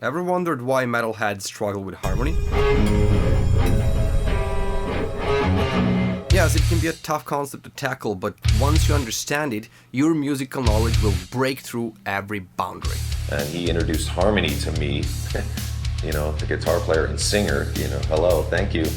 Ever wondered why metalheads struggle with harmony? Yes, it can be a tough concept to tackle, but once you understand it, your musical knowledge will break through every boundary. And he introduced harmony to me, the guitar player and singer, hello, thank you.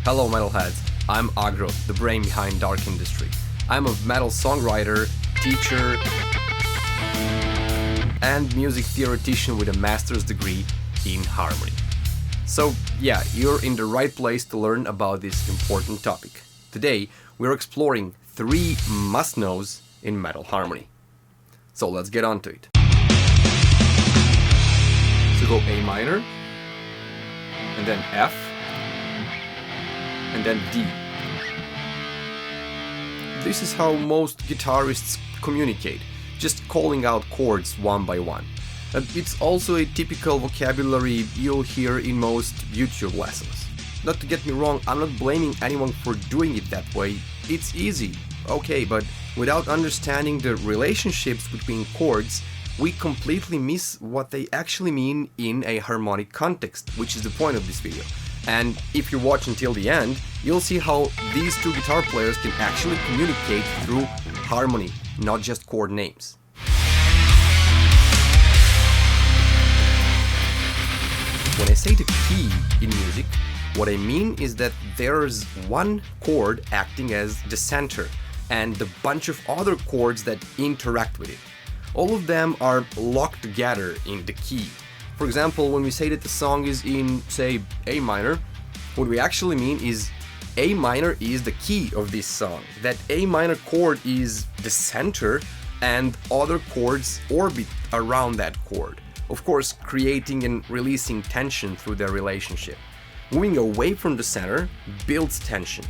Hello metalheads, I'm Aggro, the brain behind Dark Industry. I'm a metal songwriter, teacher, and music theoretician with a master's degree in harmony. So yeah, you're in the right place to learn about this important topic. Today, we're exploring 3 must-knows in metal harmony. So let's get on to it. So go A minor, and then F, and then D. This is how most guitarists communicate, just calling out chords one by one. It's also a typical vocabulary you'll hear in most YouTube lessons. Not to get me wrong, I'm not blaming anyone for doing it that way. It's easy, okay, but without understanding the relationships between chords, we completely miss what they actually mean in a harmonic context, which is the point of this video. And if you watch until the end, you'll see how these 2 guitar players can actually communicate through harmony, not just chord names. When I say the key in music, what I mean is that there's one chord acting as the center and a bunch of other chords that interact with it. All of them are locked together in the key. For example, when we say that the song is in, say, A minor, what we actually mean is A minor is the key of this song, that A minor chord is the center and other chords orbit around that chord, of course creating and releasing tension through their relationship. Moving away from the center builds tension,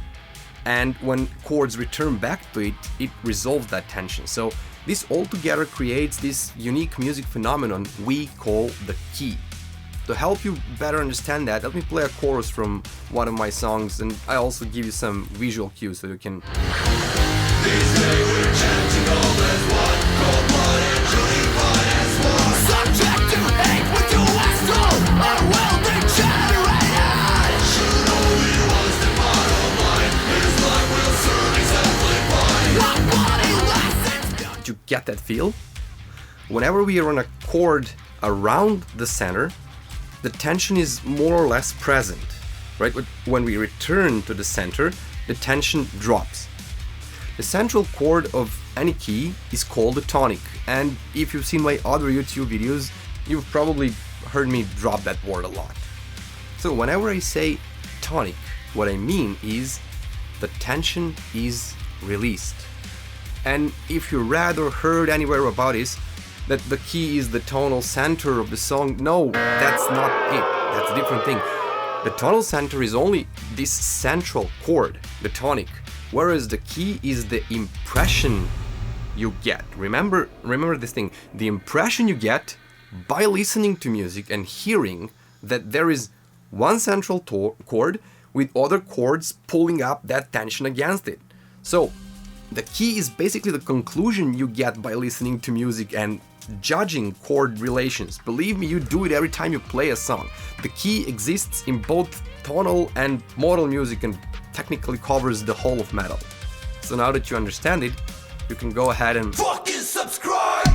and when chords return back to it, it resolves that tension. So this altogether creates this unique music phenomenon we call the key. To help you better understand that, let me play a chorus from one of my songs, and I also give you some visual cues so you can... This day we're chanting all as one, cold-blooded, unified as one. Subject to hate with you astral, our will degenerated. Should only was the bottom line, his life will soon exemplify. What body lessons? Did you get that feel? Whenever we are on a chord around the center, the tension is more or less present, right? But when we return to the center, the tension drops. The central chord of any key is called a tonic, and if you've seen my other YouTube videos, you've probably heard me drop that word a lot. So whenever I say tonic, what I mean is the tension is released. And if you read or heard anywhere about this, that the key is the tonal center of the song, no, that's not it. That's a different thing. The tonal center is only this central chord, the tonic, whereas the key is the impression you get. Remember this thing, the impression you get by listening to music and hearing that there is one central chord with other chords pulling up that tension against it. So the key is basically the conclusion you get by listening to music and judging chord relations. Believe me, you do it every time you play a song. The key exists in both tonal and modal music and technically covers the whole of metal. So now that you understand it, you can go ahead and fucking subscribe!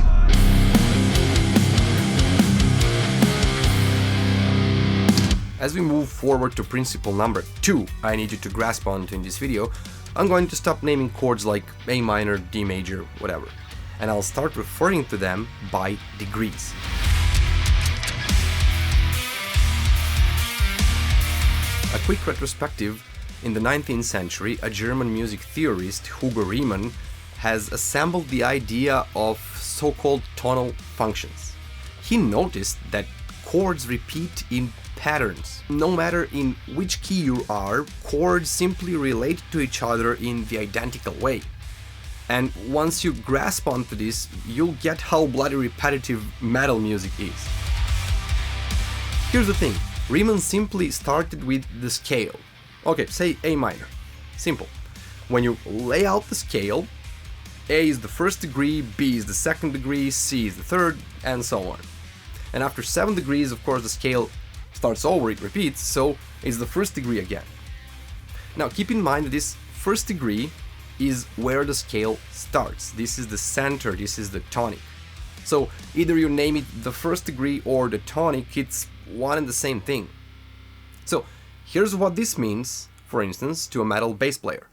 As we move forward to principle number 2, I need you to grasp onto in this video, I'm going to stop naming chords like A minor, D major, whatever, and I'll start referring to them by degrees. A quick retrospective: in the 19th century, a German music theorist, Hugo Riemann, has assembled the idea of so-called tonal functions. He noticed that chords repeat in patterns. No matter in which key you are, chords simply relate to each other in the identical way. And once you grasp onto this, you'll get how bloody repetitive metal music is. Here's the thing, Riemann simply started with the scale. Okay, say A minor. Simple. When you lay out the scale, A is the first degree, B is the second degree, C is the third, and so on. And after 7 degrees, of course, the scale starts over, it repeats, so it's the first degree again. Now keep in mind that this first degree is where the scale starts. This is the center, this is the tonic. So either you name it the first degree or the tonic, it's one and the same thing. So here's what this means, for instance, to a metal bass player.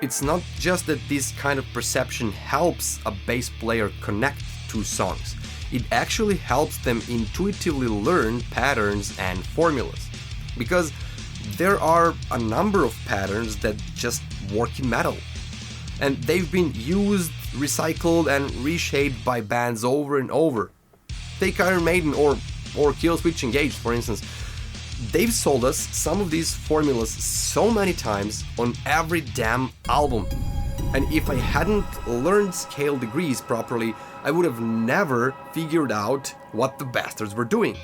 It's not just that this kind of perception helps a bass player connect to songs, it actually helps them intuitively learn patterns and formulas. Because there are a number of patterns that just work in metal. And they've been used, recycled, and reshaped by bands over and over. Take Iron Maiden or Killswitch Engage, for instance. They've sold us some of these formulas so many times on every damn album. And if I hadn't learned scale degrees properly, I would have never figured out what the bastards were doing.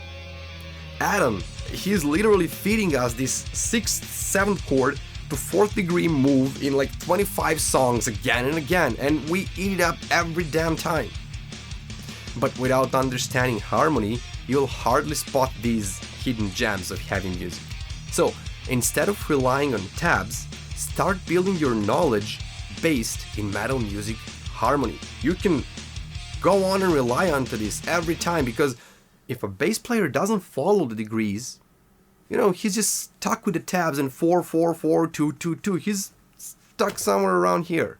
Adam, he's literally feeding us this 6th, 7th chord to 4th degree move in like 25 songs again and again, and we eat it up every damn time. But without understanding harmony, you'll hardly spot these hidden gems of heavy music. So instead of relying on tabs, start building your knowledge based in metal music harmony. You can go on and rely on to this every time, because if a bass player doesn't follow the degrees, he's just stuck with the tabs and 4, 4, 4, 2, 2, 2. He's stuck somewhere around here.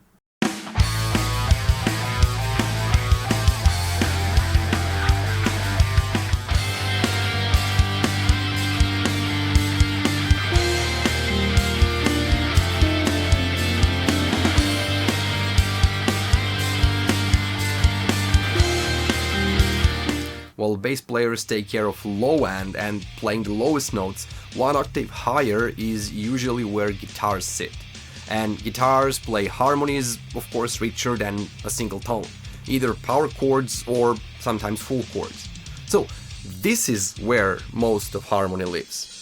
While bass players take care of low end and playing the lowest notes, one octave higher is usually where guitars sit. And guitars play harmonies, of course, richer than a single tone, either power chords or sometimes full chords. So this is where most of harmony lives.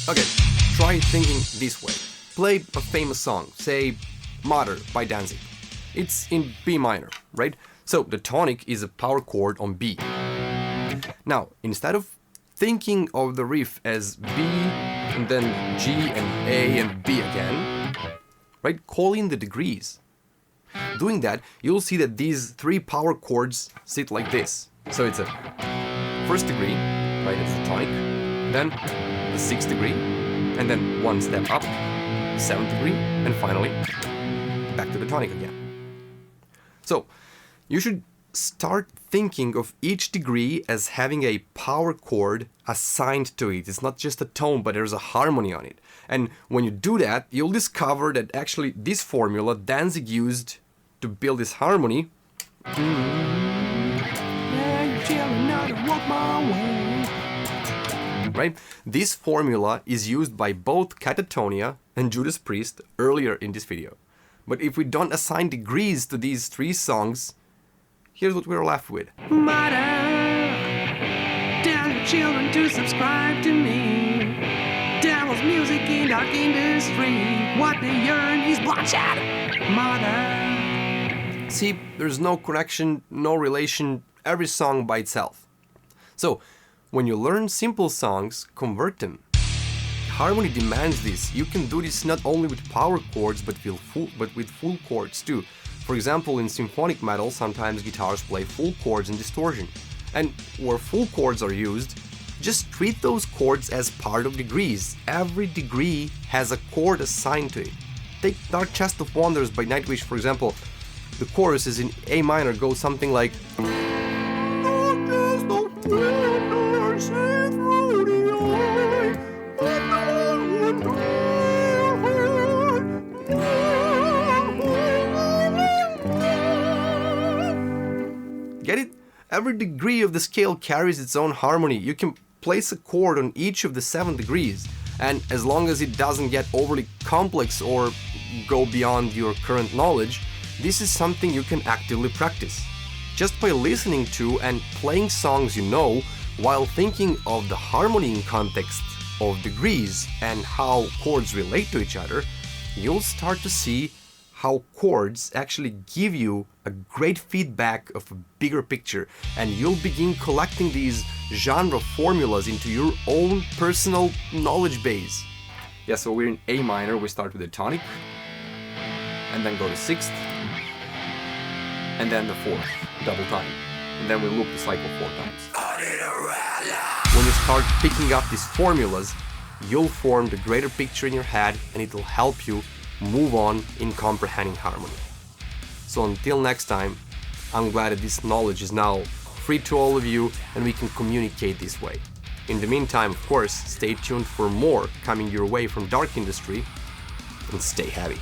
Okay, try thinking this way. Play a famous song, say Mother by Danzig. It's in B minor, right? So the tonic is a power chord on B. Now, instead of thinking of the riff as B and then G and A and B again, right? Call in the degrees. Doing that, you'll see that these 3 power chords sit like this. So it's a first degree, right? It's the tonic, then the 6th degree, and then 1 step up, 7th degree, and finally back to the tonic again. So you should start thinking of each degree as having a power chord assigned to it. It's not just a tone, but there's a harmony on it. And when you do that, you'll discover that actually this formula Danzig used to build this harmony, right? This formula is used by both Catatonia and Judas Priest earlier in this video. But if we don't assign degrees to these 3 songs, here's what we're left with. Mother, tell your children to subscribe to me. Devil's music in dark industry. What they yearn is bloodshed. Mother. See, there's no connection, no relation, every song by itself. So, when you learn simple songs, convert them. Harmony demands this. You can do this not only with power chords, but with full chords too. For example, in symphonic metal, sometimes guitars play full chords in distortion. And where full chords are used, just treat those chords as part of degrees. Every degree has a chord assigned to it. Take Dark Chest of Wonders by Nightwish, for example. The chorus is in A minor, goes something like Every degree of the scale carries its own harmony. You can place a chord on each of the 7 degrees, and as long as it doesn't get overly complex or go beyond your current knowledge, this is something you can actively practice. Just by listening to and playing songs you know, while thinking of the harmony in context of degrees and how chords relate to each other, you'll start to see how chords actually give you a great feedback of a bigger picture, and you'll begin collecting these genre formulas into your own personal knowledge base. Yeah, so we're in A minor, we start with a tonic, and then go to 6th, and then the 4th, double time, and then we loop the cycle 4 times. When you start picking up these formulas, you'll form the greater picture in your head, and it'll help you move on in comprehending harmony. So until next time, I'm glad that this knowledge is now free to all of you and we can communicate this way. In the meantime, of course, stay tuned for more coming your way from Dark Industry, and stay heavy.